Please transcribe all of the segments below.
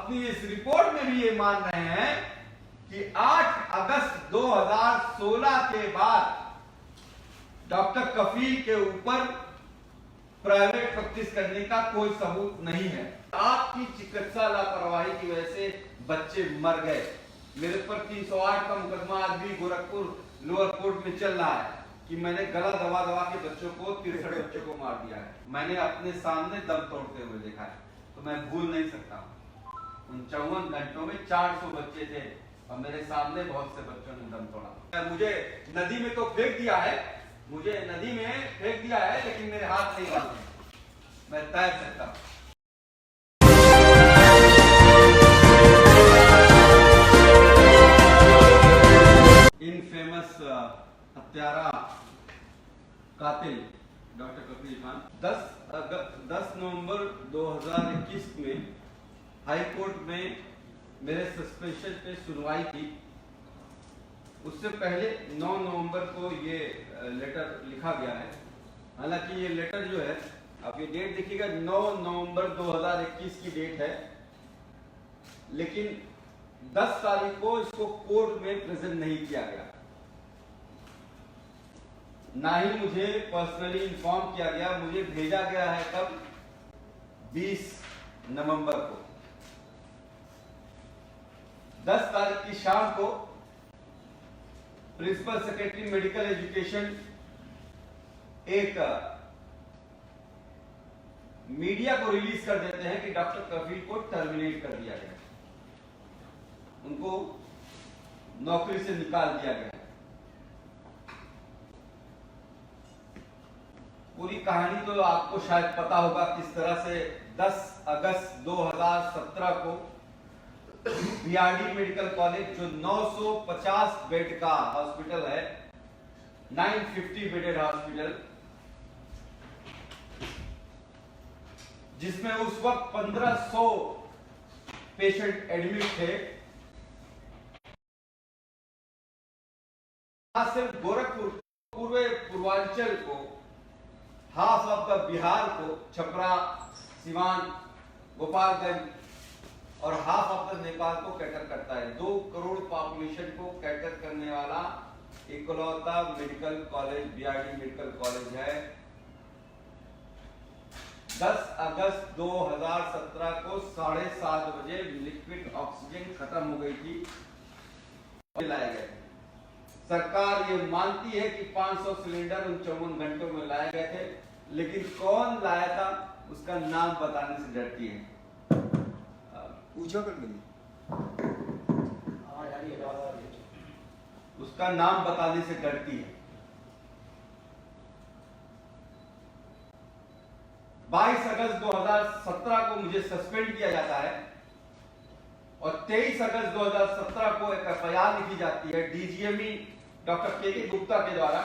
अपनी इस रिपोर्ट में भी ये मान रहे हैं कि 8 अगस्त 2016 के बाद डॉक्टर कफील के ऊपर प्राइवेट प्रैक्टिस करने का कोई सबूत नहीं है। आपकी चिकित्सा लापरवाही की वजह से बच्चे मर गए। मेरे पर 308 का मुकदमा आज भी गोरखपुर लोअर कोर्ट में चल रहा है कि मैंने गला दबा दबा के बच्चों को 63 बच्चों को मार दिया है। मैंने अपने सामने दम तोड़ते हुए देखा है, तो मैं भूल नहीं सकता। उन 54 घंटों में 400 बच्चे थे और मेरे सामने बहुत से बच्चों ने दम तोड़ा। मुझे नदी में तो फेंक दिया है, लेकिन मेरे हाथ नहीं बांधे, मैं तैर सकता हूं। इन फेमस हत्यारा कातिल डॉक्टर कफील खान 10 नवंबर 2021 में हाई कोर्ट में मेरे सस्पेंशन पे सुनवाई की। उससे पहले 9 नवंबर को ये लेटर लिखा गया है। हालांकि ये लेटर जो है, आप ये डेट देखिएगा, 9 नवंबर 2021 की डेट है, लेकिन 10 तारीख को इसको कोर्ट में प्रेजेंट नहीं किया गया। ना ही मुझे पर्सनली इन्फॉर्म किया गया। मुझे भेजा गया है कब? 20 नवंबर को। 10 तारीख की शाम को प्रिंसिपल सेक्रेटरी मेडिकल एजुकेशन एक मीडिया को रिलीज कर देते हैं कि डॉक्टर कफील को टर्मिनेट कर दिया गया, उनको नौकरी से निकाल दिया गया। पूरी कहानी तो आपको शायद पता होगा किस तरह से 10 अगस्त 2017 को बीआरडी मेडिकल कॉलेज, जो 950 बेड का हॉस्पिटल है, 950 बेडेड हॉस्पिटल, जिसमें उस वक्त 1500 पेशेंट एडमिट थे, सिर्फ गोरखपुर, पूर्वांचल को, हाफ ऑफ द बिहार को, छपरा, सिवान, गोपालगंज और हाफ ऑफ द नेपाल को कैटर करता है। 2 करोड़ पॉपुलेशन को कैटर करने वाला इकलौता medical college BRD medical college है। 10 अगस्त 2017 को 7:30 बजे लिक्विड ऑक्सीजन खत्म हो गई थी, लाए गए। सरकार ये मानती है कि 500 सिलेंडर उन 54 घंटों में लाए गए थे, लेकिन कौन लाया था उसका नाम बताने से डरती है। पूछो कर मिली, उसका नाम बताने से डरती है। 22 अगस्त 2017 को मुझे सस्पेंड किया जाता है और 23 अगस्त 2017 को एक एफआईआर लिखी जाती है डीजीएमई डॉक्टर के गुप्ता के द्वारा,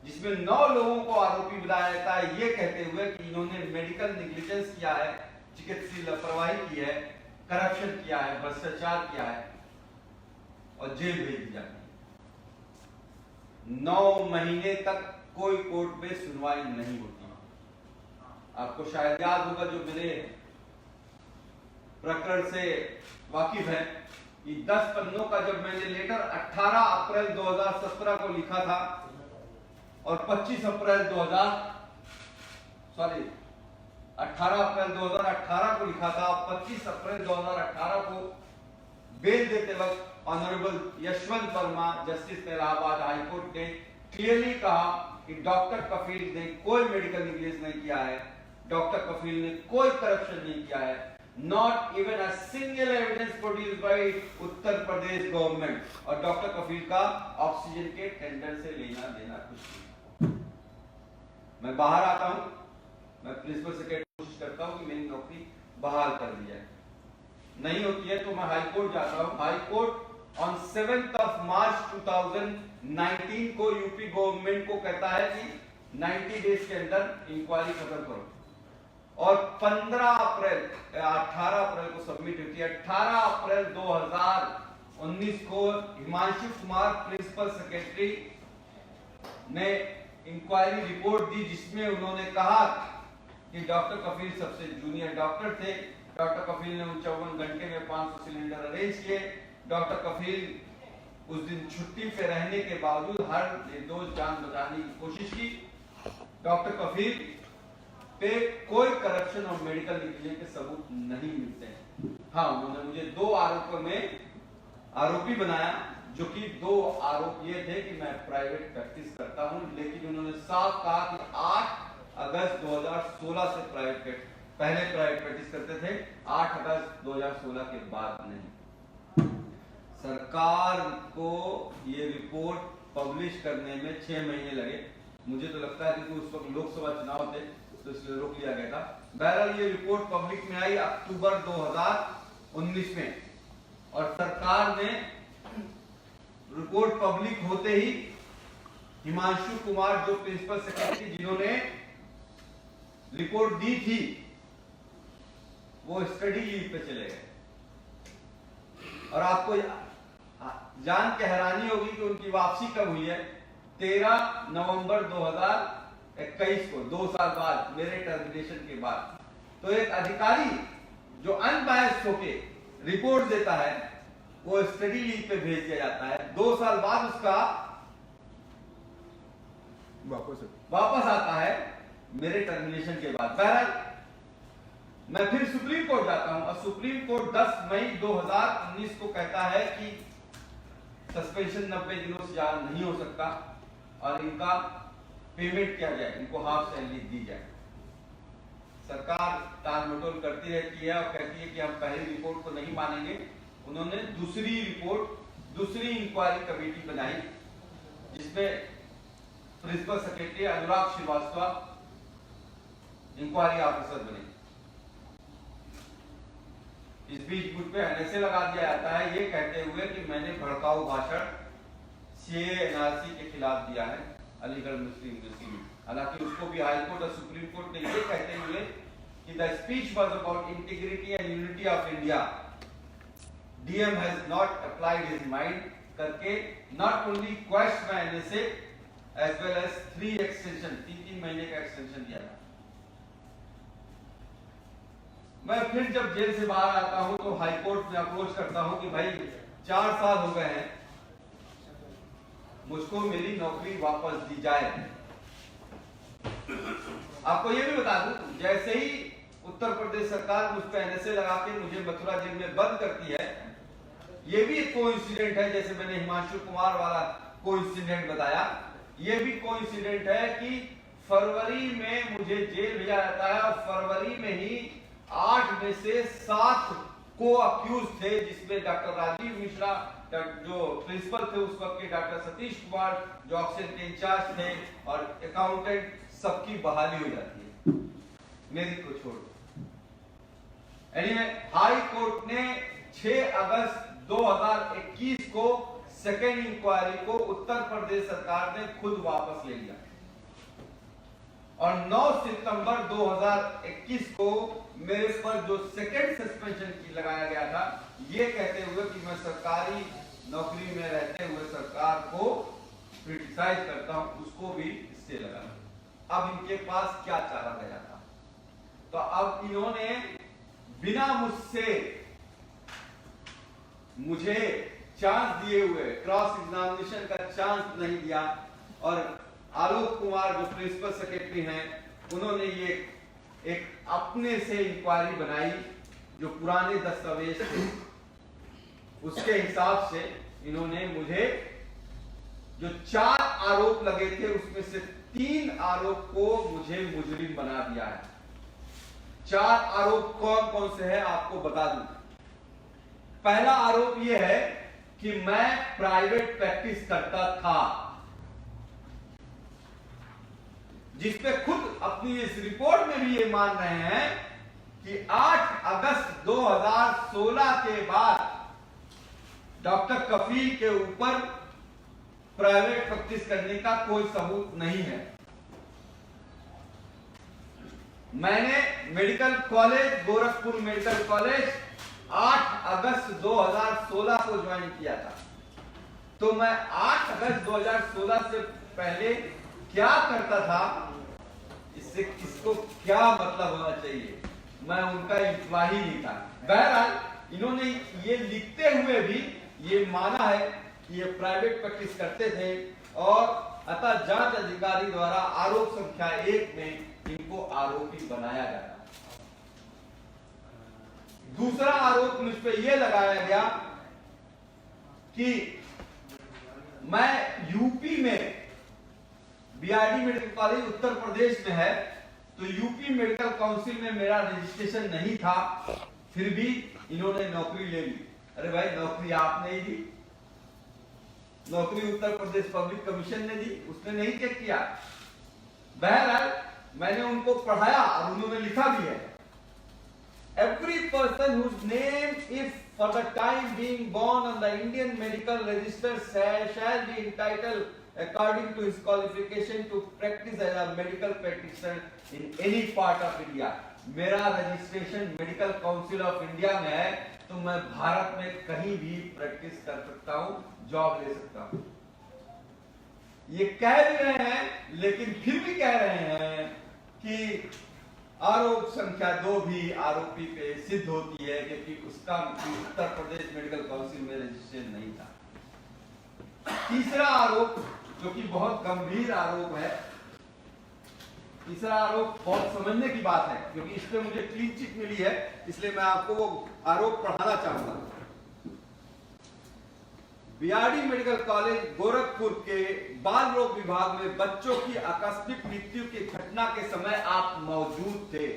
जिसमें 9 लोगों को आरोपी बनाया जाता है, ये कहते हुए कि इन्होंने मेडिकल नेग्लिजेंस किया है, चिकित्सीय लापरवाही की है, करप्शन किया है, भ्रष्टाचार किया है और जेल भेज दी जाती है। 9 महीने तक कोई कोर्ट में सुनवाई नहीं होती। आपको शायद याद होगा, जो मेरे प्रकरण से वाकिफ है, कि 10 पन्नों का जब मैंने लेटर 18 अप्रैल 2017 को लिखा था और 18 अप्रैल 2018 को लिखा था, 25 अप्रैल 2018 को बेल देते वक्त honourable Yashwant Verma, justice Allahabad high court ने क्लियरली कहा कि डॉक्टर कफील ने कोई मेडिकल नेग्लिजेंस नहीं किया है, डॉक्टर कफील ने कोई करप्शन नहीं किया है, not even a single evidence produced by Uttar Pradesh government, और डॉक्टर कफील का ऑक्सीजन के टेंडर से लेना देना कुछ नहीं। मैं बाहर आता हूं, मैं प्रिंसिपल सेक्रेटरी कोशिश करता हूं कि मेरी नौकरी बहाल कर दी जाए, नहीं होती है तो मैं हाई कोर्ट जाता हूं। हाई कोर्ट ऑन 7 मार्च 2019 को यूपी गवर्नमेंट को कहता है कि 90 डेज के अंदर इंक्वायरी खत्म करो, और 18 अप्रैल को सबमिट होती है। 18 अप्रैल 2019 को हिमांशु कुमार प्रिंसिपल सेक्रेटरी ने इंक्वायरी रिपोर्ट दी, जिसमें उन्होंने कहा कि डॉक्टर कफील सबसे जूनियर डॉक्टर थे, डॉक्टर कफील ने 54 घंटे में 500 सिलेंडर अरेंज किए। डॉक्टर कफील उस दिन छुट्टी पे रहने के बावजूद हर निर्दोष जान बचाने की कोशिश की। डॉक्टर कफील पे कोई करप्शन और मेडिकल निकलने के सबूत नहीं मिलते हैं। हाँ, उन्होंने मुझे 2 आरोपों में आरोपी बनाया, जो कि 2 आरोप ये थे कि मैं प्राइवेट प्रैक्टिस करता हूं, लेकिन उन्होंने साफ कहा कि 8 अगस्त 2016 से पहले प्राइवेट प्रैक्टिस करते थे, 8 अगस्त 2016 के बाद नहीं। सरकार को ये रिपोर्ट पब्लिश करने में 6 महीने लगे। मुझे तो लगता है कि उस वक्त लोकसभा चुनाव थे, तो इसलिए रोक लिया गया था। बहरहाल ये रिपोर्ट पब्लिक में आई अक्टूबर 2019 में, और सरकार ने रिपोर्ट पब्लिक होते ही हिमांशु कुमार, जो प्रिंसिपल सेक्रेटरी जिन्होंने रिपोर्ट दी थी, वो स्टडी लीव पे चले गए। और आपको जान के हैरानी होगी कि उनकी वापसी कब हुई है? 13 नवंबर 2021 को, 2 साल बाद, मेरे टर्मिनेशन के बाद। तो एक अधिकारी जो अनबायस्ड होके रिपोर्ट देता है, वो स्टडी लीव पे भेज दिया जाता है। 2 साल बाद उसका वापस आता है मेरे टर्मिनेशन के बाद। बहरहाल मैं फिर सुप्रीम कोर्ट जाता हूं, और सुप्रीम कोर्ट 10 मई 2019 को कहता है कि सस्पेंशन 90 दिनों से ज्यादा नहीं हो सकता, और इनका पेमेंट किया जाए, इनको हाफ सैलरी दी जाए। सरकार टाल मटोल करती रहती है और कहती है कि हम पहली रिपोर्ट को नहीं मानेंगे। उन्होंने दूसरी रिपोर्ट, दूसरी इंक्वायरी कमेटी बनाई, जिसमें प्रिंसिपल सेक्रेटरी अनुराग श्रीवास्तव इंक्वायरी ऑफिसर बने। इस बीच मुझ पे एनएसए लगा दिया जाता है, ये कहते हुए कि मैंने भड़काऊ भाषण सीए एनआरसी के खिलाफ दिया है अलीगढ़ मुस्लिम यूनिवर्सिटी में। हालांकि उसको भी हाई कोर्ट और सुप्रीम कोर्ट ने ये कहते हुए कि the speech was about integrity and unity of India, DM has not applied his mind करके not only question my NSA as well as 3 extension, 3 महीने का एक्सटेंशन दिया था। मैं फिर जब जेल से बाहर आता हूं तो हाई कोर्ट में अप्रोच करता हूं कि भाई 4 साल हो गए हैं, मुझको मेरी नौकरी वापस दी जाए। आपको ये भी बता दूं, जैसे ही उत्तर प्रदेश सरकार मुझ पर एनएसए लगा के मुझे मथुरा जेल में बंद करती है, ये भी एक कोइंसिडेंट है। जैसे मैंने हिमांशु कुमार वाला कोइंसिडेंट बताया, ये भी कोइंसिडेंट है कि फरवरी में मुझे जेल भेजा जाता है, और फरवरी में ही 8 में से 7 को अक्यूज थे, जिसमें डॉक्टर राजीव मिश्रा जो प्रिंसिपल थे उस वक्त के, डॉक्टर सतीश कुमार जो ऑक्सीजन के इंचार्ज थे, और अकाउंटेंट, सबकी बहाली हो जाती है, मेरी को छोड़। एनीवे, हाई कोर्ट ने 6 अगस्त 2021 को सेकेंड इंक्वायरी को उत्तर प्रदेश सरकार ने खुद वापस ले लिया, और 9 सितंबर 2021 को मेरे पर जो सेकेंड सस्पेंशन की लगाया गया था, ये कहते हुए कि मैं सरकारी नौकरी में रहते हुए सरकार को क्रिटिसाइज करता हूं, उसको भी इससे लगा। अब इनके पास क्या चारा गया था? तो अब इन्होंने बिना मुझे चांस दिए हुए, क्रॉस एग्जामिनेशन का चांस नहीं दिया, और आलोक कुमार जो प्रिंसिपल सेक्रेटरी हैं, उन्होंने ये एक अपने से इंक्वायरी बनाई, जो पुराने दस्तावेज थे उसके हिसाब से इन्होंने मुझे, जो 4 आरोप लगे थे उसमें से 3 आरोप को मुझे मुजरिम बना दिया है। 4 आरोप कौन कौन से हैं आपको बता दूं। पहला आरोप यह है कि मैं प्राइवेट प्रैक्टिस करता था, जिसपे खुद अपनी इस रिपोर्ट में भी ये मान रहे हैं कि 8 अगस्त 2016 के बाद डॉक्टर कफील के ऊपर प्राइवेट प्रैक्टिस करने का कोई सबूत नहीं है। मैंने medical college, Gorakhpur medical college 8 अगस्त 2016 को ज्वाइन किया था। तो मैं 8 अगस्त 2016 से पहले क्या करता था, इससे किसको क्या मतलब होना चाहिए? मैं उनका एम्प्लॉय नहीं था। बहरहाल इन्होंने ये लिखते हुए भी ये माना है कि ये प्राइवेट प्रैक्टिस करते थे और अतः जांच अधिकारी द्वारा आरोप संख्या 1 में इनको आरोपी बनाया गया। दूसरा आरोप मुझ पे यह लगाया गया कि मैं यूपी में BRD medical college Uttar Pradesh में है, तो यूपी मेडिकल काउंसिल में मेरा रजिस्ट्रेशन नहीं था, फिर भी इन्होंने नौकरी ले ली। अरे भाई, नौकरी आपने ही दी, नौकरी उत्तर प्रदेश पब्लिक कमीशन ने दी, उसने नहीं चेक किया। बहरहाल मैंने उनको पढ़ाया और उन्होंने लिखा भी है, every person whose name is for the time being born on the Indian medical register shall be entitled according to his qualification to practice as a medical practitioner in any part of India। मेरा registration medical council of India में है, तो मैं भारत में कहीं भी practice कर सकता हूं, जॉब ले सकता हूं। ये कह भी रहे हैं, लेकिन फिर भी कह रहे हैं कि आरोप संख्या 2 भी आरोपी पे सिद्ध होती है, क्योंकि उसका उत्तर प्रदेश मेडिकल काउंसिल में रजिस्ट्रेशन नहीं था। तीसरा आरोप, जो कि बहुत गंभीर आरोप है, तीसरा आरोप बहुत समझने की बात है, क्योंकि इस पे मुझे क्लीन चिट मिली है, इसलिए मैं आपको वो आरोप पढ़ाना चाहूंगा। बीआरडी मेडिकल कॉलेज गोरखपुर के बाल रोग विभाग में बच्चों की आकस्मिक मृत्यु की घटना के समय आप मौजूद थे।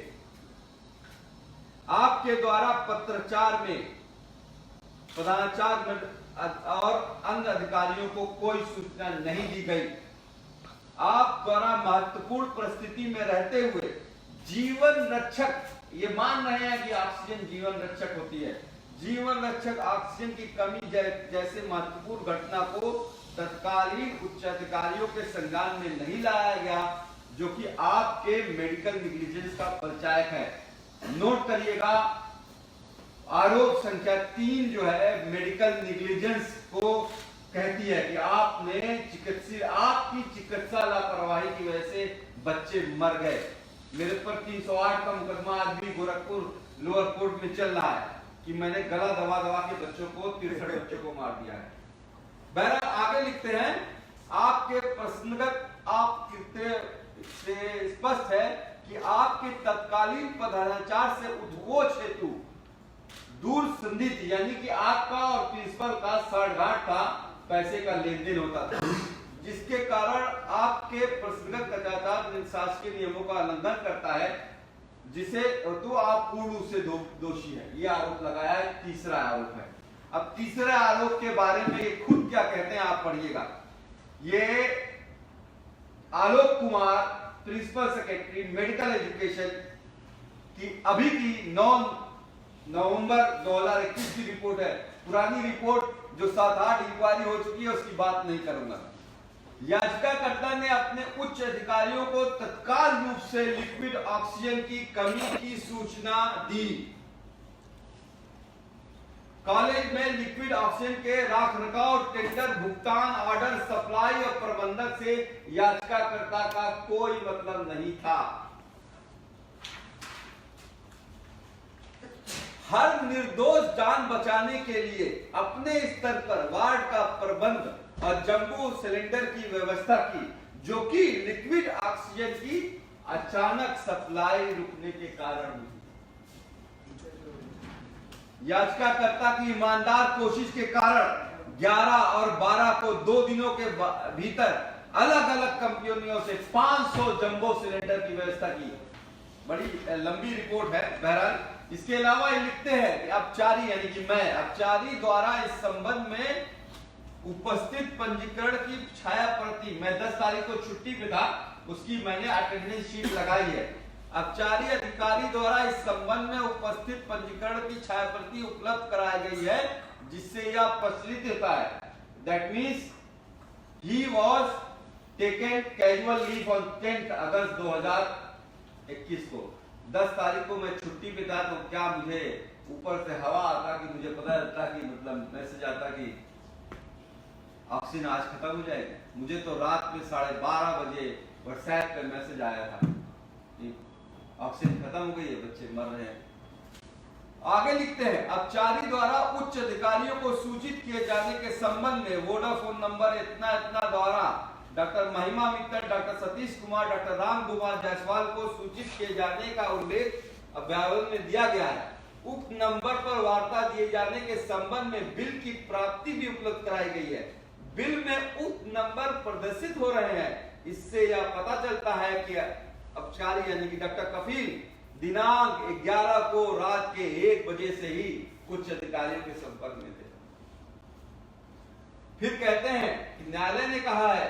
आपके द्वारा पत्राचार में प्रधानाचार्य और अन्य अधिकारियों को कोई सूचना नहीं दी गई। आप द्वारा महत्वपूर्ण परिस्थिति में रहते हुए जीवन रक्षक, ये मान रहे हैं कि ऑक्सीजन जीवन रक्षक होती है, जीवन रक्षक ऑक्सीजन की कमी जैसे महत्वपूर्ण घटना को तत्कालीन उच्च अधिकारियों के संज्ञान में नहीं लाया गया, जो कि आपके मेडिकल नेग्लिजेंस का परिचायक है। नोट करिएगा, आरोप संख्या 3 जो है मेडिकल नेग्लिजेंस को कहती है कि आपकी चिकित्सा लापरवाही की वजह से बच्चे मर गए। मेरे पर 308 का मुकदमा आज भी गोरखपुर लोअर कोर्ट में चल रहा है कि मैंने गला दबा के बच्चों को 63 बच्चों को मार दिया है। बहरहाल आगे लिखते हैं, आपके प्रश्नगत आप से स्पष्ट है कि आपके तत्कालीन प्रधानाचार्य से उद्घोष हेतु दूर संधित, यानी कि आपका और प्रिंसिपल का साठगांठ था, पैसे का लेन देन होता था, जिसके कारण आपके प्रश्नगत कदाचार शासकीय नियमों का उल्लंघन करता है, जिसे तो आप पूर्ण रूप से दोषी है। ये आरोप लगाया है, तीसरा आरोप है। अब तीसरे आरोप के बारे में ये खुद क्या कहते हैं आप पढ़िएगा। ये Alok Kumar, principal secretary medical education की अभी की 9 नवंबर 2021 की रिपोर्ट है। पुरानी रिपोर्ट जो 7-8 इंक्वायरी हो चुकी है उसकी बात नहीं करूंगा। याचिकाकर्ता ने अपने उच्च अधिकारियों को तत्काल रूप से लिक्विड ऑक्सीजन की कमी की सूचना दी। कॉलेज में लिक्विड ऑक्सीजन के रखरखाव, टेंडर, भुगतान, ऑर्डर, सप्लाई और प्रबंधक से याचिकाकर्ता का कोई मतलब नहीं था। हर निर्दोष जान बचाने के लिए अपने स्तर पर वार्ड का प्रबंध और जंबो सिलेंडर की व्यवस्था की, जो कि लिक्विड ऑक्सीजन की अचानक सप्लाई रुकने के कारण हुई। याचिकाकर्ता की ईमानदार कोशिश के कारण 11 और 12 को 2 दिनों के भीतर अलग अलग कंपनियों से 500 जंबो सिलेंडर की व्यवस्था की। बड़ी लंबी रिपोर्ट है। बहरहाल इसके अलावा ये लिखते हैं कि अपचारी, यानी कि मैं अपचारी द्वारा इस संबंध में उपस्थित पंजीकरण की छाया प्रति, मैं 10 तारीख को छुट्टी पे था, उसकी मैंने अटेंडेंस शीट लगाई है। अपचारी अधिकारी द्वारा इस संबंध में उपस्थित पंजीकरण की छाया प्रति उपलब्ध कराई गई है, जिससे यह प्रचलित होता है। That means he was taken casual leave on 10 अगस्त 2021 को। 10 तारीख को मैं छुट्टी पे था, तो क्या मुझे ऊपर से हवा आता कि मुझे पता चलता कि मतलब मैसेज आता कि ऑक्सीजन आज खत्म हो जाएगी। मुझे तो रात में 12:30 बजे व्हाट्सएप पे मैसेज आया था कि ऑक्सीजन खत्म हो गई है, बच्चे मर रहे हैं। आगे लिखते हैं, अपचारी द्वारा उच्च अधिकारियों को सूचित किए जाने के संबंध में वोडाफोन नंबर इतना इतना द्वारा डॉक्टर महिमा मित्तल, डॉक्टर सतीश कुमार, डॉक्टर राम कुमार जायसवाल को सूचित किए जाने का उल्लेख अभ्यावन में दिया गया है। उक्त नंबर पर वार्ता दिए जाने के संबंध में बिल की प्राप्ति भी उपलब्ध कराई गई है। बिल में उक्त नंबर प्रदर्शित हो रहे हैं। इससे यह पता चलता है कि अपचारी यानी कि डॉक्टर कफील दिनांक 11 को रात के 1 बजे से ही उच्च अधिकारियों के संपर्क में थे। फिर कहते हैं कि न्यायालय ने कहा है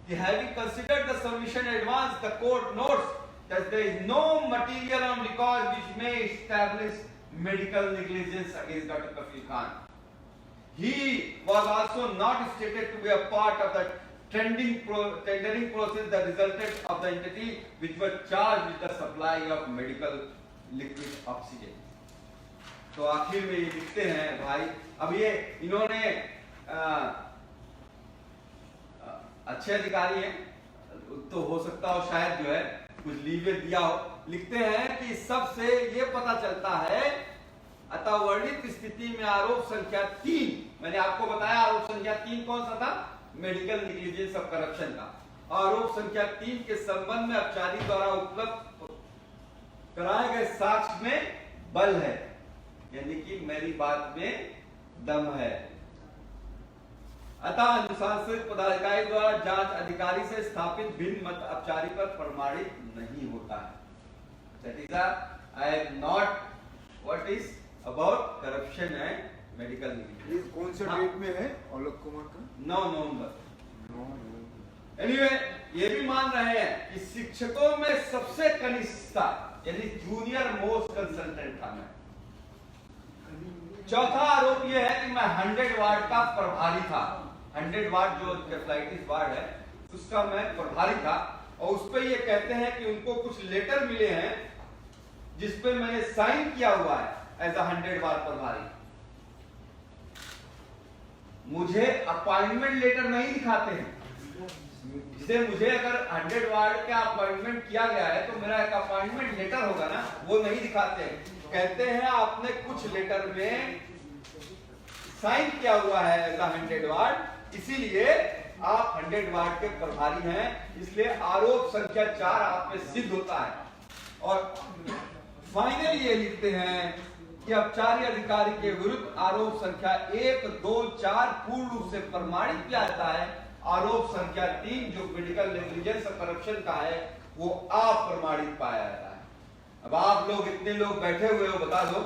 कि having considered the submission advance, the court notes that there is no material on record which may establish medical negligence against Dr. Kafil Khan. He was also not stated to be a part of the tendering process that resulted of the entity which was charged with the supply of medical liquid oxygen. तो आखिर में ये लिखते हैं भाई, अब ये इन्होंने अच्छे अधिकारी हैं तो हो सकता हो शायद जो है कुछ लीवे दिया हो। लिखते हैं कि सबसे ये पता चलता है अतः वर्णित स्थिति में आरोप संख्या 3, मैंने आपको बताया आरोप संख्या 3 कौन सा था, मेडिकल नेग्लिजेंस ऑफ करप्शन का। आरोप संख्या 3 के संबंध में अपचारी द्वारा उपलब्ध कराए गए साक्ष्य में बल है, यानी कि मेरी बात में दम है। अतः अनुशासनिक पदाधिकारी द्वारा जांच अधिकारी से स्थापित भिन्न मत अपचारी पर प्रमाणित नहीं होता है। That is I am not what is about corruption and medical negligence। ये कौन सा डेट में है आलोक कुमार का? 9 नवंबर। एनीवे ये भी मान रहे हैं कि शिक्षकों में सबसे कनिष्ठ था, यानी जूनियर मोस्ट कंसल्टेंट था मैं। चौथा आरोप यह है कि मैं 100 वार्ड का प्रभारी था। 100 वार्ड जो एंसेफेलाइटिस वार्ड है उसका मैं प्रभारी था, और उस पे ये कहते हैं कि उनको कुछ लेटर मिले हैं जिसपे मैंने साइन किया हुआ है एज अ 100 वार्ड प्रभारी। मुझे अपॉइंटमेंट लेटर नहीं दिखाते हैं, जिसे मुझे अगर 100 वार्ड का अपॉइंटमेंट किया गया है तो मेरा एक अपॉइंटमेंट लेटर होगा ना, वो नहीं दिखाते हैं। कहते हैं आपने कुछ लेटर में साइन किया हुआ है एज अ 100 वार्ड, इसीलिए आप 100 वार्ड के प्रभारी हैं, इसलिए आरोप संख्या 4 आप में सिद्ध होता है। और फाइनली ये लिखते हैं कि अपचारी अधिकारी के विरुद्ध आरोप संख्या 1, 2, 4 पूर्ण रूप से प्रमाणित किया जाता है। आरोप संख्या 3 जो मेडिकल नेग्लिजेंस और करप्शन का है वो अप्रमाणित पाया जाता है। अब आप लोग इतने लोग बैठे हुए हो, बता दो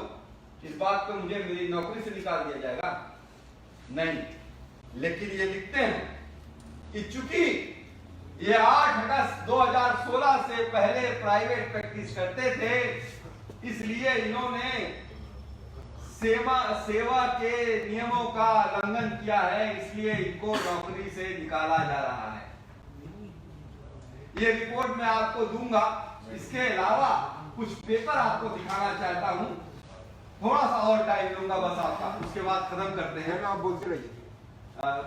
इस बात को मुझे मेरी नौकरी से निकाल दिया जाएगा? नहीं। लेकिन ये लिखते हैं कि चूंकि ये 8 अगस्त 2016 से पहले प्राइवेट प्रैक्टिस करते थे, इसलिए इन्होंने सेवा के नियमों का उल्लंघन किया है, इसलिए इनको नौकरी से निकाला जा रहा है। ये रिपोर्ट मैं आपको दूंगा। इसके अलावा कुछ पेपर आपको दिखाना चाहता हूं, थोड़ा सा और टाइम लूंगा बस आपका, उसके बाद खत्म करते हैं। आप बोलते रहिए।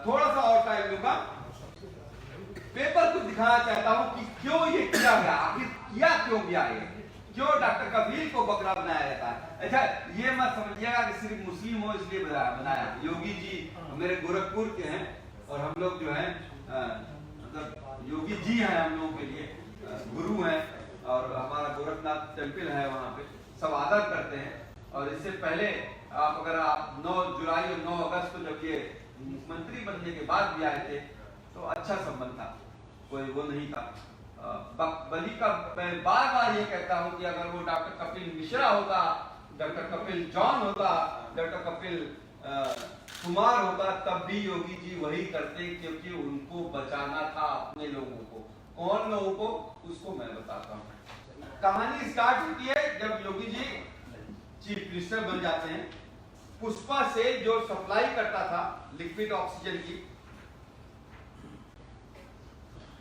थोड़ा सा और टाइम लूंगा। पेपर कुछ दिखाना चाहता हूं कि क्यों ये किया गया, आखिर किया क्यों गया, ये क्यों डॉक्टर कफील को बकरा बनाया जाता है। अच्छा ये मत समझिएगा कि सिर्फ मुस्लिम हो इसलिए बनाया। योगी जी मेरे गोरखपुर के हैं और हम लोग जो है मतलब योगी जी हैं हम लोगों के लिए गुरु हैं, और हमारा गोरखनाथ टेम्पल है वहाँ पे, सब आदर करते हैं। और इससे पहले आप 9 जुलाई और 9 अगस्त को जब ये मुख्यमंत्री बनने के बाद भी आए थे तो अच्छा संबंध था, कोई वो नहीं था। बली का मैं बार बार ये कहता हूँ कि अगर वो डॉक्टर कपिल मिश्रा होता, डॉक्टर कपिल जॉन होता, डॉक्टर कपिल कुमार होता, तब भी योगी जी वही करते, क्योंकि उनको बचाना था अपने लोगों को। कौन लोगों को, उसको मैं बताता हूँ। कहानी स्टार्ट होती है जब योगी जी चीफ मिनिस्टर बन जाते हैं। पुष्पा से जो सप्लाई करता था लिक्विड ऑक्सीजन की,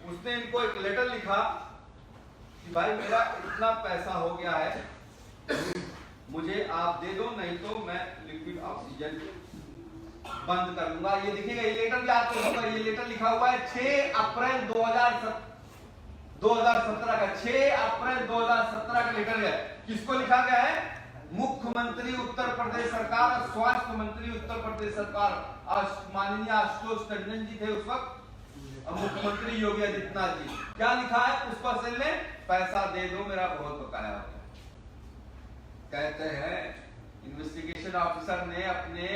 उसने इनको एक लेटर लिखा कि भाई मेरा इतना पैसा हो गया है, मुझे आप दे दो, नहीं तो मैं लिक्विड ऑक्सीजन बंद कर दूंगा। ये देखिएगा, ये लेटर भी आपको होगा, ये लेटर लिखा हुआ है 6 अप्रैल 2007। 2017 का 6 अप्रैल 2017 का लेटर है। किसको लिखा गया है? मुख्यमंत्री उत्तर प्रदेश सरकार और स्वास्थ्य मंत्री उत्तर प्रदेश सरकार माननीय आशुतोष टंडन जी थे उस वक्त, और मुख्यमंत्री योगी आदित्यनाथ जी। क्या लिखा है पुष्पा सेन ने? पैसा दे दो, मेरा बहुत बकाया हो गया। कहते हैं इन्वेस्टिगेशन ऑफिसर ने अपने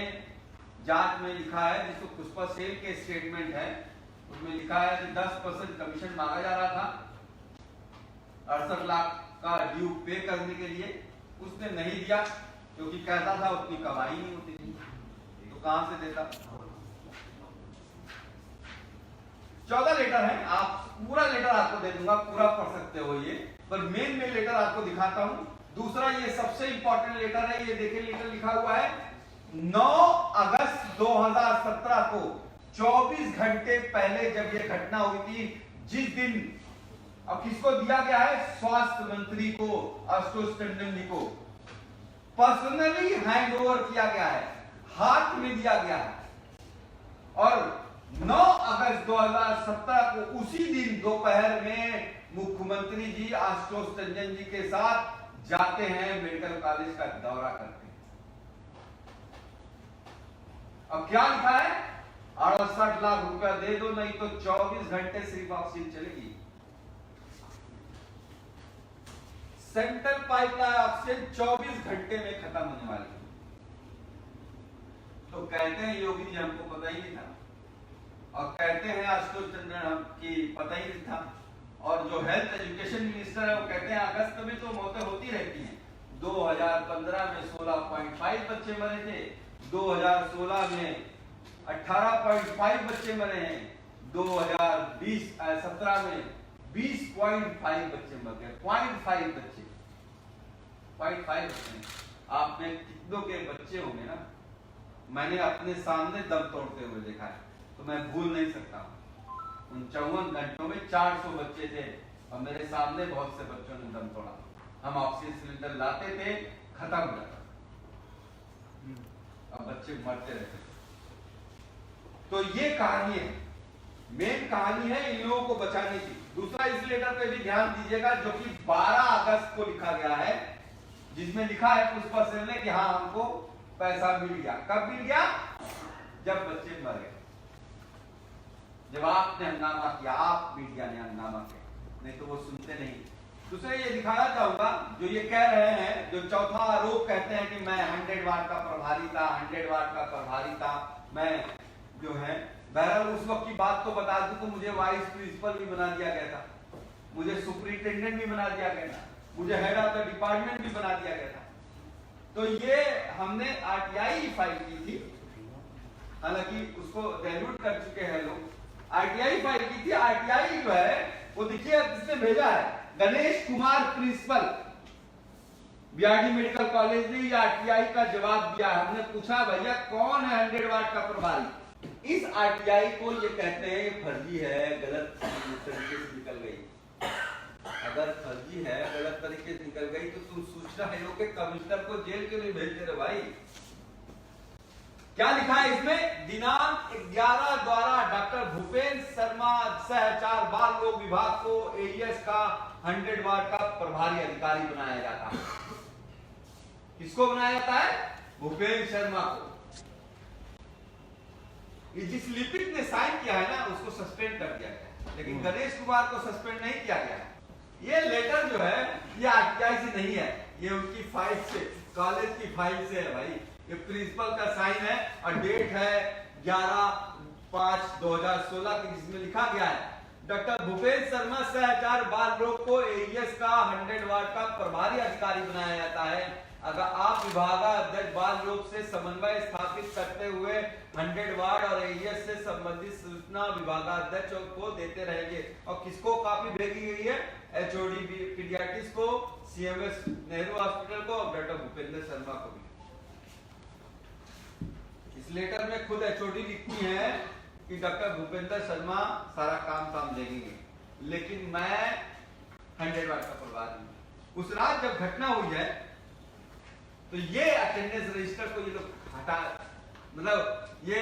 जांच में लिखा है, जिसको पुष्पा सेन के स्टेटमेंट है, उसमें लिखा है कि 10% कमीशन मांगा जा रहा था 68 लाख का ड्यू पे करने के लिए। उसने नहीं दिया क्योंकि कहता था उतनी कमाई नहीं होती थी, तो कहां से देता। 14 लेटर है, आप पूरा लेटर आपको दे दूंगा, पूरा पढ़ सकते हो ये, पर मेन लेटर आपको दिखाता हूं। दूसरा ये सबसे इंपॉर्टेंट लेटर है, ये देखिए लेटर लिखा हुआ है 9 अगस्त 2017 को, 24 घंटे पहले जब ये घटना हुई थी, जिस दिन, अब किसको दिया गया है? स्वास्थ्य मंत्री को, आशुतोष टंडन जी को पर्सनली हैंड ओवर किया गया है, हाथ में दिया गया है। और 9 अगस्त 2017 को उसी दिन दोपहर में मुख्यमंत्री जी आशुतोष टंडन जी के साथ जाते हैं, मेडिकल कॉलेज का दौरा करते हैं। अब क्या लिखा है? 68 लाख रुपया दे दो, नहीं तो 24 घंटे सिर्फ ऑक्सीजन चलेगी। सेंट्रल पाइपलाइन ऑक्सीजन 24 घंटे में खत्म होने वाली है। तो कहते हैं योगी जी हमको पता ही नहीं था, और कहते हैं आशुतोष टंडन हम की पता ही नहीं था, और जो हेल्थ एजुकेशन मिनिस्टर है वो कहते हैं अगस्त में तो मौतें होती रहती हैं। 2015 में 16.5 बच्चे मरे थे, 2016 में 18.5 बच्चे मरे हैं, 2017 में 20.5 बच्चे मर गए, 0.5 बच्चे, 0.5 बच्चे। आप में कितनों के बच्चे होंगे ना, मैंने अपने सामने दम तोड़ते हुए देखा है, तो मैं भूल नहीं सकता। उन 54 घंटों में 400 बच्चे थे, और मेरे सामने बहुत से बच्चों ने दम तोड़ा। हम ऑक्सीजन सिलेंडर लाते थे, खत्म हो जाता, अब बच्चे मरते रहते थे। तो ये कहानी है, मेन कहानी है इन लोगों को बचाने की। दूसरा इस लेटर पे भी ध्यान दीजिएगा, जो कि 12 अगस्त को लिखा गया है, जिसमें लिखा है पुष्पा सेन ने कि हाँ हमको पैसा मिल गया। कब मिल गया? जब बच्चे मर गए, जब आपने हंगामा किया, आप मीडिया ने हंगामा किया, नहीं तो वो सुनते नहीं। दूसरा ये दिखाना चाहूंगा, जो ये कह रहे हैं, जो चौथा आरोप कहते हैं कि मैं 100 वाट का प्रभारी था, 100 वाट का प्रभारी था, मैं जो है, बहरहाल उस वक्त की बात तो बता दूं तो मुझे वाइस प्रिंसिपल भी बना दिया गया था, मुझे सुपरिटेंडेंट भी बना दिया गया था, मुझे हेड ऑफ द डिपार्टमेंट भी बना दिया गया था। तो ये हमने आरटीआई फाइल की थी, हालांकि उसको डाइल्यूट कर चुके हैं लोग। आरटीआई फाइल की थी, आरटीआई जो है वो देखिए किसने भेजा है, Ganesh Kumar principal, BRD medical college ने आरटीआई का जवाब दिया। हमने पूछा भैया कौन है 100 वाट का प्रभारी? इस आरटीआई को ये कहते हैं ये फर्जी है, गलत तरीके से निकल गई। अगर फर्जी है, गलत तरीके से निकल गई, तो तुम सूचना आयोग के कमिश्नर को जेल क्यों नहीं भेजते रे भाई? क्या लिखा है इसमें? दिनांक 11 द्वारा डॉक्टर भूपेंद्र शर्मा सहचार बाल रोग विभाग को एईएस का 100 वाट का प्रभारी अधिकारी बनाया जाता है। किसको बनाया जाता है? भूपेंद्र शर्मा को। जिस लिपिक ने साइन किया है ना, उसको सस्पेंड कर दिया गया, लेकिन गणेश कुमार को सस्पेंड नहीं किया गया। ये लेटर जो है ये आरटीआई से नहीं है, ये उनकी फाइल से, कॉलेज की फाइल से है भाई। ये प्रिंसिपल का साइन है और डेट है 11/5/2016 की, जिसमें लिखा गया है डॉक्टर भूपेंद्र शर्मा सहचार बाल रोग को एईएस का 100 वाट का प्रभारी अधिकारी बनाया जाता है। अगर आप विभागाध्यक्ष बाल रोग से समन्वय स्थापित करते हुए 100 वाट और एईएस से संबंधित सूचना विभागाध्यक्ष को देते रहेंगे। और किसको कॉपी भेजी गई है? एचओडी पीडियाट्रिक्स को, सीएमएस नेहरू हॉस्पिटल को और डॉक्टर भूपेंद्र शर्मा को भी। इस लेटर में खुद एचओडी लिखती है कि डॉक्टर भूपेंद्र शर्मा सारा काम देंगे, लेकिन मैं 100 वाट का प्रभारी हूं। उस रात जब घटना हुई है तो ये अटेंडेंस रजिस्टर को ये लोग हटा, मतलब ये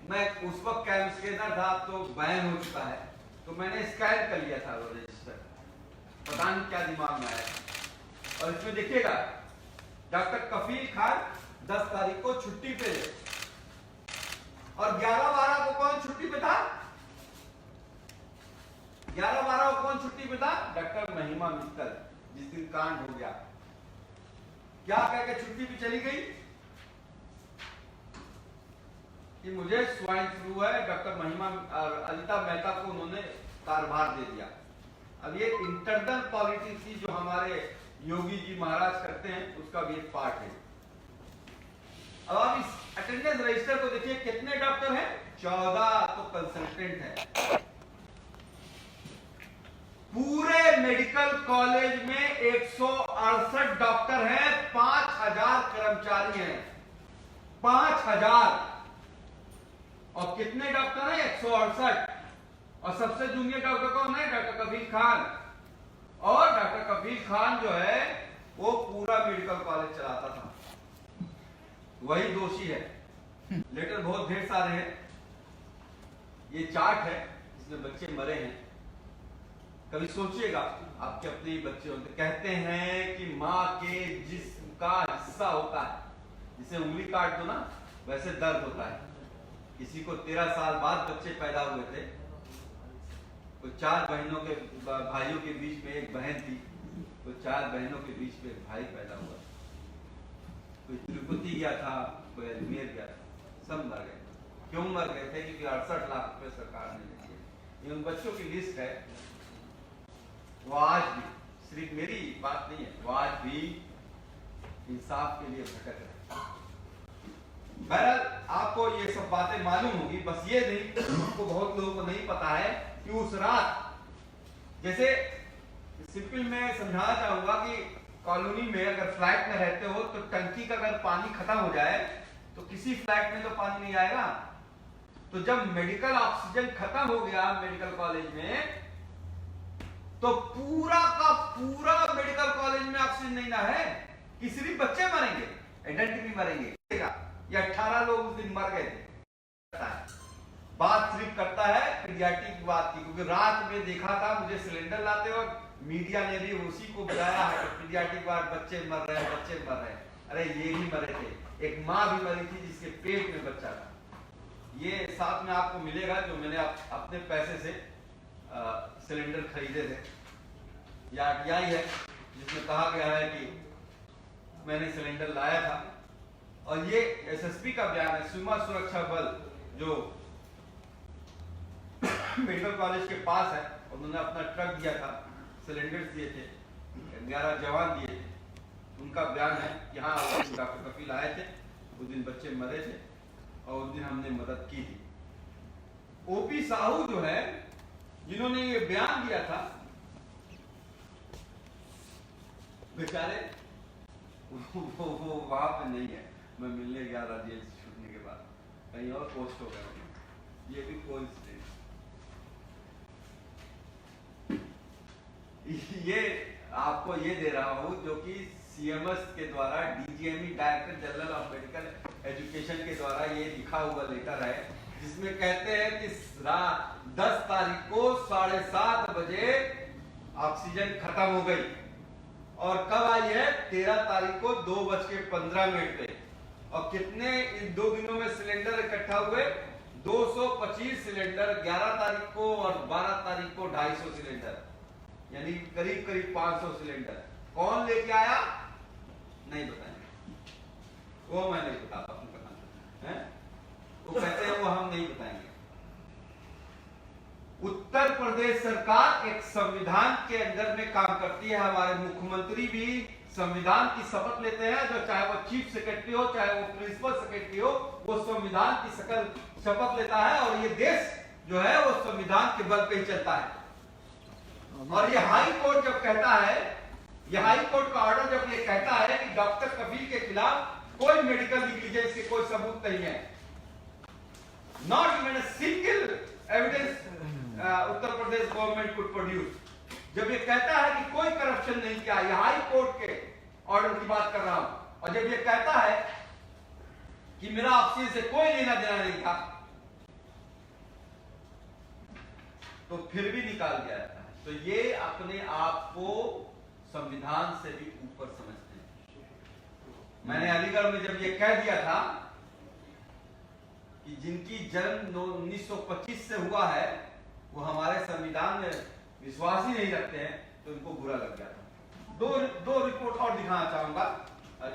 मैं उस वक्त कैम स्कैनर था तो बैन हो चुका है, तो मैंने स्कैन कर लिया था वो रजिस्टर, पता नहीं क्या दिमाग में आया। और इसमें देखिएगा डॉक्टर कफील खान 10 तारीख को छुट्टी पे है और 11-12 को कौन छुट्टी पे था? 11-12 को कौन छुट्टी पे था? डॉक्टर महिमा मित्तल, जिस दिन कांड हो गया। क्या कह के छुट्टी पे चली गई कि मुझे स्वाइन फ्लू है। डॉक्टर महिमा और अनिता मेहता को उन्होंने कार्यभार दे दिया। अब ये इंटरनल पॉलिटिक्स थी जो हमारे योगी जी महाराज करते हैं, उसका भी एक पार्ट है। अब आप इस अटेंडेंस रजिस्टर को देखिए, कितने डॉक्टर हैं? 14 तो कंसल्टेंट है। पूरे मेडिकल कॉलेज में 168 डॉक्टर हैं, 5000 कर्मचारी हैं, 5000। और कितने डॉक्टर हैं? 168। और सबसे जूनियर डॉक्टर कौन है? डॉक्टर कफील खान। और डॉक्टर कफील खान जो है वो पूरा मेडिकल कॉलेज चलाता था, वही दोषी है। लेटर बहुत ढेर सारे हैं। ये चार्ट है जिसमें बच्चे मरे हैं। कभी सोचिएगा, आपके अपने ही बच्चे होते, कहते हैं कि माँ के जिस्म का हिस्सा होता है, जिसे उंगली काट दो ना वैसे दर्द होता है। किसी को 13 साल बाद बच्चे पैदा हुए थे, तो 4 बहनों के भाइयों के बीच में एक बहन थी, तो 4 बहनों के बीच में एक भाई पैदा हुआ। कोई तिरुपति गया था, कोई अजमेर गया था, सब मर गए। क्यों मर गए थे? क्योंकि 68 लाख रुपए सरकार ने दिए। ये उन बच्चों की लिस्ट है। वो आज भी, सिर्फ मेरी बात नहीं है, वो आज भी इंसाफ के लिए भटक रहे। बहरहाल आपको ये सब बातें मालूम होगी, बस ये नहीं, आपको बहुत लोगों को नहीं पता है कि उस रात, जैसे सिंपल में समझाना चाहूंगा कि कॉलोनी में अगर फ्लैट में रहते हो तो टंकी का अगर पानी खत्म हो जाए तो किसी फ्लैट में तो पानी नहीं आएगा। तो जब मेडिकल ऑक्सीजन खत्म हो गया मेडिकल कॉलेज में, तो पूरा का पूरा मेडिकल कॉलेज में ऑक्सीजन नहीं ना है कि सिर्फ बच्चे मरेंगे, एडल्ट भी मरेंगे। ये 18 लोग उस दिन मर गए थे। बात सिर्फ करता है पीडियाट्रिक की बात की, क्योंकि रात में देखा था मुझे सिलेंडर लाते वक्त, मीडिया ने भी उसी को बुलाया है कि पीडियाट्रिक वार्ड बच्चे मर रहे हैं, बच्चे मर रहे हैं। अरे ये भी मरे थे, एक माँ भी मरी थी जिसके पेट में बच्चा था। ये साथ में आपको मिलेगा जो मैंने अपने पैसे से सिलेंडर खरीदे थे। या आरटीआई है जिसमें कहा गया है कि मैंने सिलेंडर लाया था। और ये एसएसपी का बयान है। सीमा सुरक्षा बल जो मेडिकल कॉलेज के पास है, उन्होंने अपना ट्रक दिया था, सिलेंडर दिए थे, 11 जवान दिए थे, उनका बयान है। यहाँ डॉक्टर कफील आए थे, उस दिन बच्चे मरे थे और उस दिन हमने मदद की थी। ओपी साहू जो है जिन्होंने ये बयान दिया था, बेचारे वो वहां पे नहीं है। मैं मिलने गया था जेल से छूटने के बाद, कहीं और पोस्ट हो गया। ये भी कोइंसिडेंस। ये आपको ये दे रहा हूं जो कि सीएमएस के द्वारा DGME director general of medical education के द्वारा ये लिखा हुआ लेटर है, जिसमें कहते हैं कि 10 तारीख को 7:30 बजे ऑक्सीजन खत्म हो गई। और कब आई है? 13 तारीख को 2:15 पे। और कितने इन 2 दिनों में सिलेंडर इकट्ठा हुए? 225 सिलेंडर 11 तारीख को और 12 तारीख को 250 सिलेंडर, यानी करीब करीब 500 सिलेंडर। कौन लेके आया? नहीं बताएंगे, वो मैं नहीं बताता हूं। वो कहते हैं वो हम नहीं बताएंगे। उत्तर प्रदेश सरकार एक संविधान के अंदर में काम करती है। हमारे मुख्यमंत्री भी संविधान की शपथ लेते हैं, जो चाहे वो चीफ सेक्रेटरी हो, चाहे वो प्रिंसिपल सेक्रेटरी हो, वो संविधान की शपथ लेता है। और ये देश जो है वो संविधान के बल पे ही चलता है। और ये हाई कोर्ट जब कहता है, ये हाई कोर्ट का ऑर्डर जब ये कहता है कि डॉक्टर कफील के खिलाफ कोई मेडिकल निग्लिजेंस के कोई सबूत नहीं है, not even a single evidence Uttar Pradesh government could produce, जब ये कहता है कि कोई करप्शन नहीं किया, ये हाई कोर्ट के ऑर्डर की बात कर रहा हूं, और जब ये कहता है कि मेरा ऑक्सीजन से कोई लेना देना नहीं था, तो फिर भी निकाल दिया जाता है। तो ये अपने आप को संविधान से भी ऊपर समझते हैं। मैंने अलीगढ़ में जब ये कह दिया था कि जिनकी जन्म 1925 से हुआ है वो हमारे संविधान में विश्वास ही नहीं रखते हैं, तो उनको बुरा लग गया था। दो रिपोर्ट और दिखाना चाहूंगा,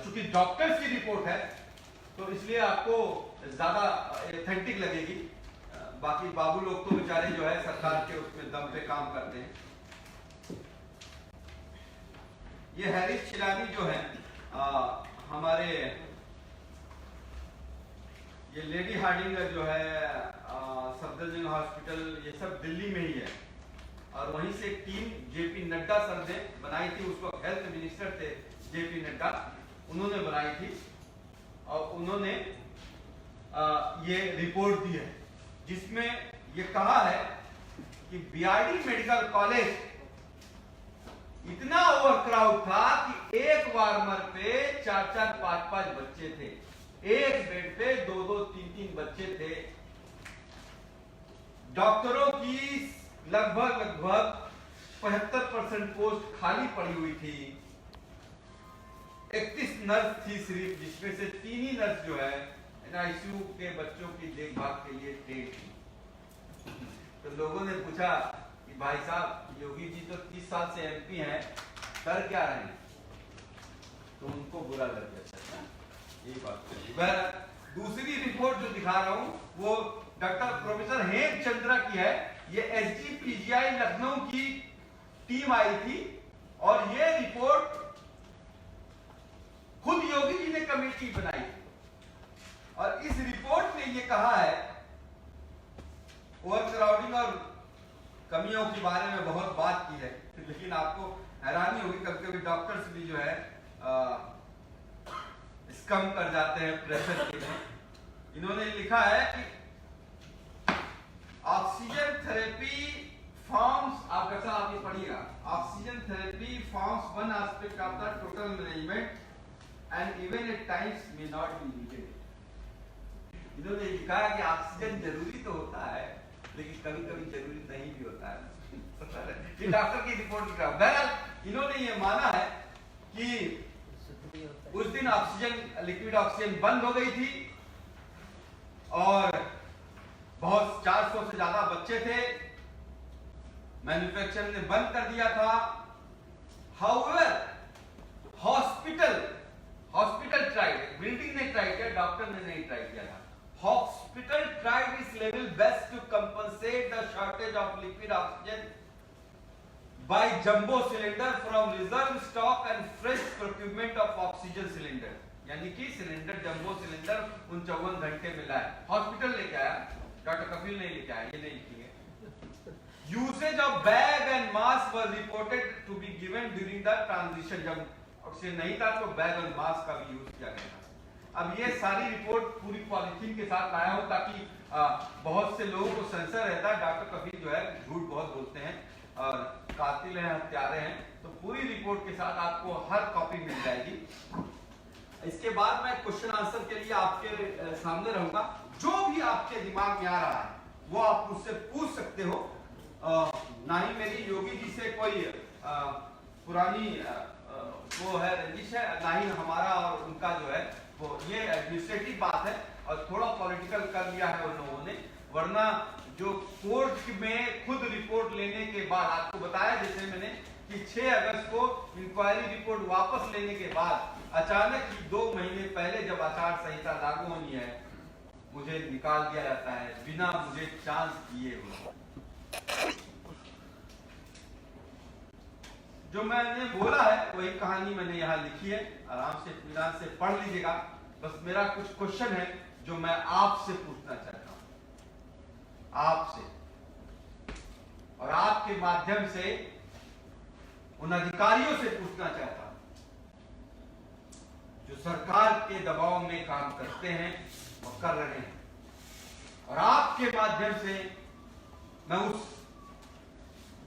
चूंकि डॉक्टर्स की रिपोर्ट है तो इसलिए आपको ज्यादा एथेंटिक लगेगी। बाकी बाबू लोग तो बेचारे जो है सरकार के उसमें दम पे काम करते हैं। ये हैरिस शिलानी जो है हमारे ये लेडी हार्डिंग जो है सफदरजंग हॉस्पिटल, ये सब दिल्ली में ही है। और वहीं से एक टीम जेपी नड्डा सर ने बनाई थी, उसको हेल्थ मिनिस्टर थे जेपी नड्डा, उन्होंने बनाई थी और उन्होंने ये रिपोर्ट दी है जिसमें ये कहा है कि बीआरडी मेडिकल कॉलेज इतना ओवरक्राउड था कि एक वार्मर पे 4-4, 5-5 बच्चे थे, एक बेड पे 2-2, 3-3 बच्चे थे। डॉक्टरों की लगभग 75% पोस्ट खाली पड़ी हुई थी। 31 नर्स थी सिर्फ, जिसमें से 3 ही नर्स जो है एनआईसीयू के बच्चों की देखभाल के लिए ट्रेन थी। तो लोगों ने पूछा कि भाई साहब योगी जी तो 30 साल से एमपी हैं, कर क्या रहे हैं? तो उनको बुरा लग गया। ये बात। दूसरी रिपोर्ट जो दिखा रहा हूं वो डॉक्टर प्रोफेसर हेमचंद्रा की है। ये एसजीपीजीआई लखनऊ की टीम आई थी और ये रिपोर्ट खुद योगी जी ने कमेटी बनाई और इस रिपोर्ट में ये कहा है, ओवरक्राउडिंग और कमियों के बारे में बहुत बात की है, लेकिन आपको हैरानी होगी कभी कभी डॉक्टर्स भी जो है स्कम कर जाते हैं प्रेशर के लिए। इन्होंने लिखा है कि ऑक्सीजन थेरेपी फॉर्म्स, आप कैसा आपने पढ़िएगा, oxygen therapy forms one aspect of the total management and even at times may not be needed. इन्होंने लिखा है कि ऑक्सीजन जरूरी तो होता है लेकिन कभी कभी जरूरी नहीं भी होता है। ये डॉक्टर की रिपोर्ट लिखा। बहरहाल इन्होंने ये माना है कि उस दिन ऑक्सीजन, लिक्विड ऑक्सीजन बंद हो गई थी और बहुत 400 से ज्यादा बच्चे थे, मैन्युफैक्चर ने बंद कर दिया था। हाउएवर हॉस्पिटल ट्राइड, बिल्डिंग ने ट्राई किया, डॉक्टर ने नहीं ट्राई किया था। Hospital tried his level best to compensate the shortage of liquid oxygen by jumbo cylinder from reserve stock and fresh procurement of oxygen cylinder। यानी कि cylinder, jumbo cylinder 54 घंटे मिला है, हॉस्पिटल लेके आया, डॉक्टर कपिल नहीं लेके आया, ये नहीं लिखेंगे। Usage of bag and mask were reported to be given during the transition. जब ऑक्सीजन नहीं था तो बैग और मास्क का भी यूज किया गया था। अब ये सारी रिपोर्ट पूरी पॉलिथीन के साथ लाया हूं ताकि बहुत से लोगों को सेंसर रहता है, डॉक्टर कपिल जो है झूठ बहुत बोलते हैं और कातिल हैं, हत्यारे हैं, तो पूरी रिपोर्ट के साथ आपको हर कॉपी मिल जाएगी। इसके बाद मैं क्वेश्चन आंसर के लिए आपके सामने रहूंगा। जो भी आपके दिमाग में आ रहा है वो आप मुझसे पूछ सकते हो। ना ही मेरी योगी जी से कोई पुरानी वो है रंजिश है, ना ही हमारा और उनका जो है वो, ये एडमिनिस्ट्रेटिव बात है और थोड़ा पॉलिटिकल कर लिया है उन लोगों ने। वरना जो कोर्ट में खुद रिपोर्ट लेने के बाद आपको बताया जैसे मैंने कि 6 अगस्त को इंक्वायरी रिपोर्ट वापस लेने के बाद अचानक ही 2 महीने पहले जब आचार संहिता लागू होनी है मुझे निकाल दिया जाता है बिना मुझे चांस दिए हुए। जो मैंने बोला है वही कहानी मैंने यहाँ लिखी है, आराम से इत्मीनान से पढ़ लीजिएगा। बस मेरा कुछ क्वेश्चन है जो मैं आपसे पूछना चाहता हूं, आपसे और आपके माध्यम से उन अधिकारियों से पूछना चाहता हूं जो सरकार के दबाव में काम करते हैं और कर रहे हैं, और आपके माध्यम से मैं उस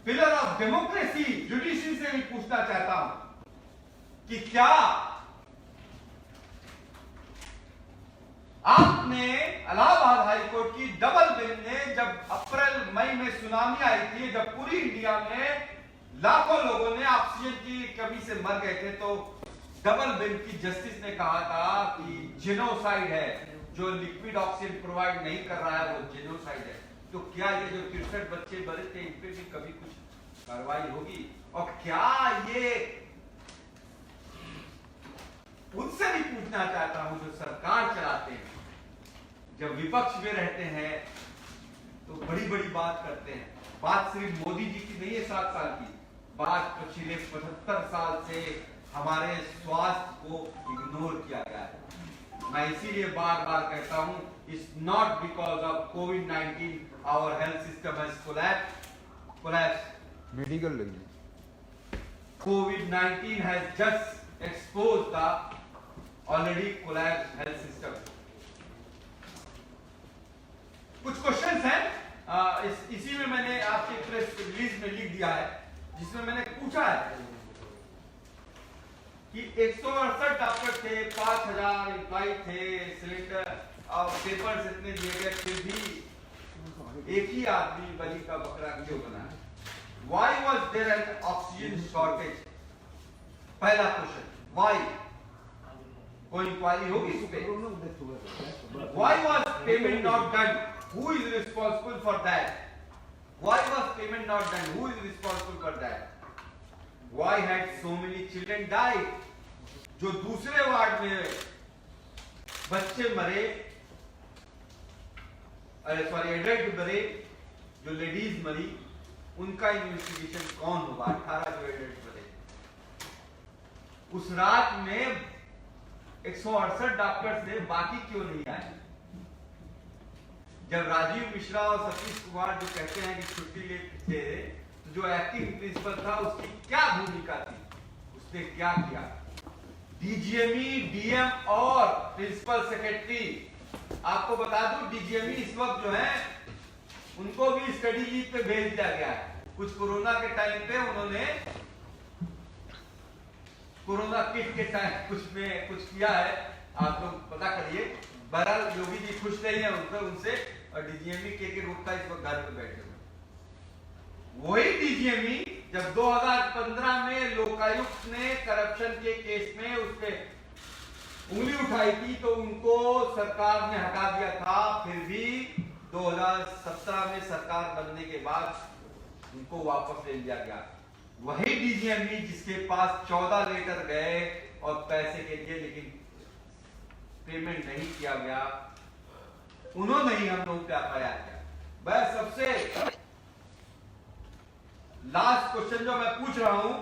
पिलर ऑफ डेमोक्रेसी जुडिशरी से भी पूछना चाहता हूं कि क्या आपने इलाहाबाद हाईकोर्ट की डबल बेंच ने जब अप्रैल मई में सुनामी आई थी, जब पूरा पूरी इंडिया में लाखों लोगों ने ऑक्सीजन की कमी से मर गए थे, तो डबल बेंच की जस्टिस ने कहा था कि जेनोसाइड है, जो लिक्विड ऑक्सीजन प्रोवाइड नहीं कर रहा है वो जेनोसाइड है। तो क्या ये जो 63 बच्चे मरे थे इन पे भी कभी कुछ कार्रवाई होगी? और क्या ये, उनसे भी पूछना चाहता हूं जो सरकार चलाते हैं, जब विपक्ष में रहते हैं तो बड़ी बड़ी बात करते हैं। बात सिर्फ मोदी जी की नहीं है 7 साल की, बात पिछले 75 साल से हमारे स्वास्थ्य को इग्नोर किया गया है। मैं इसीलिए बार बार कहता हूं, इट्स नॉट बिकॉज ऑफ कोविड-19 our health system has collapsed. Medical लगी। COVID-19 has just exposed the already collapsed health system. कुछ क्वेश्चंस हैं, इसी में मैंने आपके प्रेस रिलीज में लिख दिया है, जिसमें मैंने पूछा है कि 168 डॉक्टर थे, 5000 एम्प्लॉय थे, सिलेंडर और पेपर्स इतने दिए गए, फिर भी एक ही आदमी बलि का बकरा क्यों बना? Why was there an oxygen shortage? पहला क्वेश्चन, why? कोई इंक्वायरी होगी इस पे? Why was payment not done? Who is responsible for that? Why was payment not done? Who is responsible for that? Why had so many children died? जो दूसरे ward में बच्चे मरे, सॉरी एडल्ट मरे, जो लेडीज मरी, उनका इन्वेस्टिगेशन कौन होगा? 18 जो एडल्ट मरे, उस रात में 168 डॉक्टर थे, बाकी क्यों नहीं आए? जब राजीव मिश्रा और सतीश कुमार जो कहते हैं कि छुट्टी ले थे, तो जो एक्टिंग प्रिंसिपल था उसकी क्या भूमिका थी? उसने क्या किया? डीजीएमई, डीएम और प्रिंसिपल सेक्रेटरी, आपको बता दूं डीजीएमई इस वक्त जो है उनको भी स्टडी लीव पे भेज दिया गया है। कुछ कोरोना के टाइम पे उन्होंने कोरोना किट के टाइम कुछ में कुछ किया है, आप लोग पता करिए। बहरहाल योगी जी खुश नहीं है उनसे, और डीजीएमई के गुप्ता इस वक्त घर पे बैठे हुए। वही डीजीएमई जब 2015 में लोकायुक्त ने करप्शन के केस में उस पे उंगली उठाई थी, तो उनको सरकार ने हटा दिया था। फिर भी 2017 में सरकार बनने के बाद उनको वापस ले लिया गया। वही डीजीएमई जिसके पास 14 लेटर गए और पैसे के लिए, लेकिन पेमेंट नहीं किया गया, उन्होंने ही हम लोग क्या पाया किया। बस सबसे लास्ट क्वेश्चन जो मैं पूछ रहा हूं,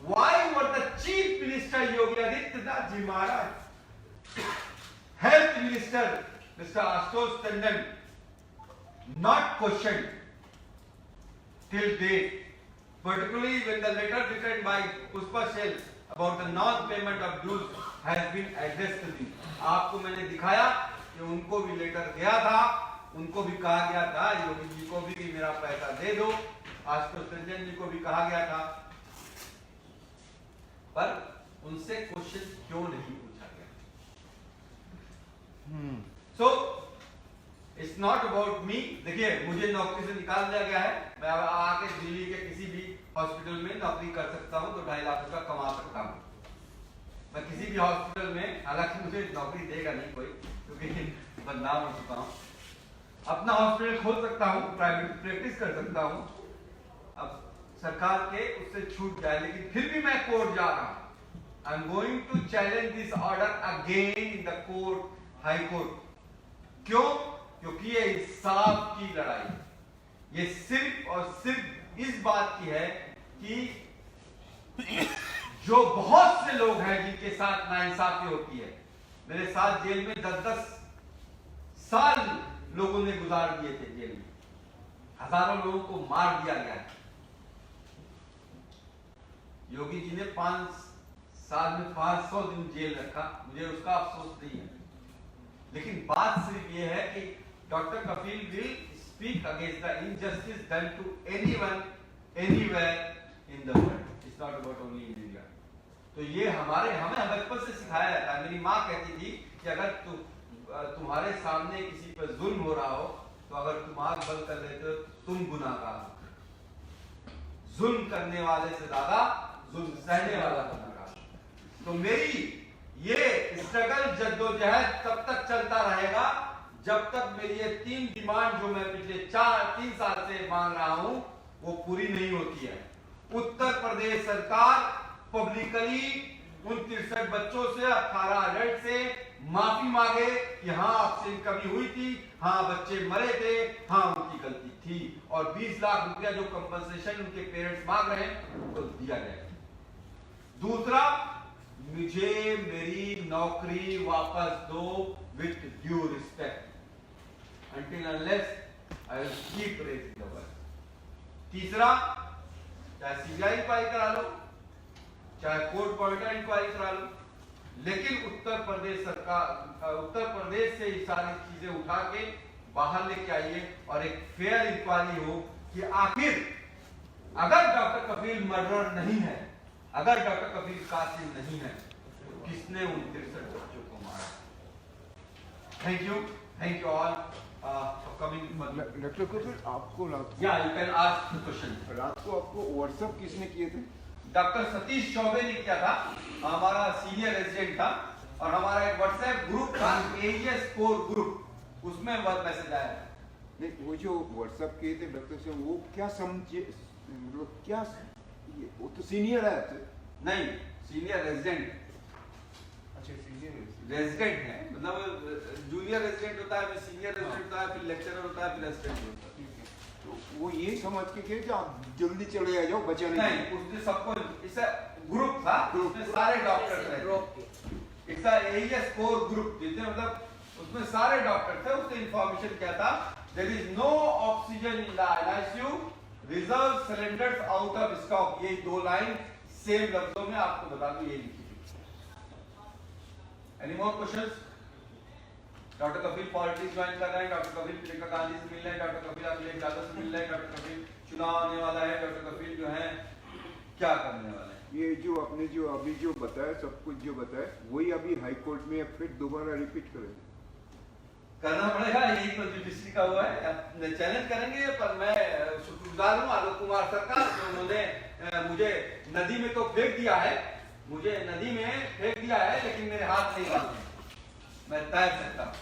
why were the chief minister Yogi Adityanath ji Maharaj, health minister mister Ashutosh Tandon not questioned till date, particularly when the letter written by Pushpa Shell about the non-payment of dues has been addressed to them. आपको मैंने दिखाया कि उनको भी लेटर गया था, उनको भी कहा गया था, योगी जी को भी कि मेरा पैसा दे दो, आशुतोष टंडन जी को भी कहा गया था, पर उनसे क्वेश्चन क्यों नहीं पूछा गया? So it's not about me. देखिए, मुझे नौकरी से निकाल दिया गया है, मैं अब आके दिल्ली के किसी भी हॉस्पिटल में नौकरी कर सकता हूं, तो 2.5 लाख रुपया कमा सकता हूं। मैं किसी भी हॉस्पिटल में, हालांकि मुझे नौकरी देगा नहीं कोई, क्योंकि बदनाम हो चुका हूं, अपना हॉस्पिटल खोल सकता हूं, प्राइवेट प्रैक्टिस कर सकता हूं। अब सरकार के उससे छूट जाए, लेकिन फिर भी मैं कोर्ट जा रहा हूं। I am going to challenge this order again in the court, high court. क्यों? क्योंकि ये इंसाफ की लड़ाई है। ये सिर्फ और सिर्फ इस बात की है कि जो बहुत से लोग हैं जिनके साथ नाइंसाफी होती है, मेरे साथ जेल में 10-10 साल लोगों ने गुजार दिए थे जेल में, हजारों लोगों को मार दिया गया। योगी जी ने 5 साल में 500 दिन जेल रखा, मुझे उसका अफसोस नहीं है, लेकिन बात सिर्फ ये है कि doctor Kapil will speak against the injustice done to anyone anywhere in the world, it's not about only in India. तो ये हमें बचपन से सिखाया जाता है। मेरी माँ कहती थी कि अगर तुम्हारे सामने किसी पर जुल्म हो रहा हो, तो अगर तुम आंख बंद कर लेते हो तुम गुनाहगार हो। जुल्म करने वाले से ज्यादा जुल्म सहने वाला बनेगा। तो मेरी ये स्ट्रगल जद्दोजहद तब तक चलता रहेगा जब तक मेरी ये 3 डिमांड जो मैं पिछले 3 साल से मांग रहा हूं वो पूरी नहीं होती है। उत्तर प्रदेश सरकार पब्लिकली उन 63 बच्चों से 18 अडल्ट से माफी मांगे कि हाँ आपसे कमी हुई थी, हाँ बच्चे मरे थे, हाँ उनकी गलती थी, और 20 लाख रुपया जो कंपनसेशन उनके पेरेंट्स मांग रहे हैं तो दिया जाएगा। दूसरा, मुझे मेरी नौकरी वापस दो with due respect until unless I will keep raising the voice। तीसरा, चाहे सीबीआई इंक्वायरी करा लो, चाहे कोर्ट पॉइंटर इंक्वायरी करा लो, लेकिन उत्तर प्रदेश सरकार उत्तर प्रदेश से ये सारी चीजें उठा के बाहर लेके आइए और एक फेयर इंक्वायरी हो कि आखिर अगर डॉक्टर कफील मर्डर नहीं है, अगर डॉक्टर कफील कातिल नहीं है, तो किसने उन 63 बच्चों को मारा। Thank you all for coming. Doctor Kafeel, आपको या you can ask the question. रात को आपको व्हाट्सएप किसने किए थे? डॉक्टर सतीश चौबे ने किया था, हमारा सीनियर रेजिडेंट था, और हमारा एक व्हाट्सएप ग्रुप था एईएस कोर ग्रुप, उसमें वह मैसेज आया। नहीं, वो जो व्हाट्सएप किए थे डॉक्टर से, वो क्या समझे, मतलब क्या, वो तो सीनियर है आपसे? नहीं, सीनियर रेजिडेंट। अच्छा, सीनियर रेजिडेंट है, मतलब जूनियर रेजिडेंट होता है, फिर सीनियर रेजिडेंट होता है, फिर लेक्चरर होता है, फिर असिस्टेंट होता है। तो वो ये समझ के किए कि आप जल्दी चले आ जाओ, बचा नहीं, उसने सबको, इस ग्रुप था, उसमें सारे डॉक्टर थे, इट्स एईएस कोर ग्रुप, जिसने मतलब उसमें सारे डॉक्टर थे। उसने इंफॉर्मेशन क्या था, there is no oxygen in the ICU, reserve cylinders out of stock. ये 2 लाइन सेम लफ्जों में आपको बता दूं, ये लिखी थी। Any more questions? डॉक्टर कफील पॉलिटिक्स ज्वाइन कर रहे हैं, डॉक्टर कफील प्रियंका गांधी से मिल रहे हैं, डॉक्टर कफील अखिलेश यादव से मिल रहे हैं, डॉक्टर कफील चुनाव आने वाला है, डॉक्टर कफील जो है क्या करने वाले हैं? ये जो आपने जो अभी जो बताया, सब कुछ जो बताया, वही अभी हाई कोर्ट में फिर दोबारा रिपीट करेंगे? करना पड़ेगा, यही तो जुडिशरी का हुआ है, चैलेंज करेंगे। पर मैं शुक्रगुजार हूँ आलोक कुमार सरकार, जो उन्होंने मुझे नदी में तो फेंक दिया है, मुझे नदी में फेंक दिया है, लेकिन मेरे हाथ नहीं बांधे, मैं तैर सकता हूँ।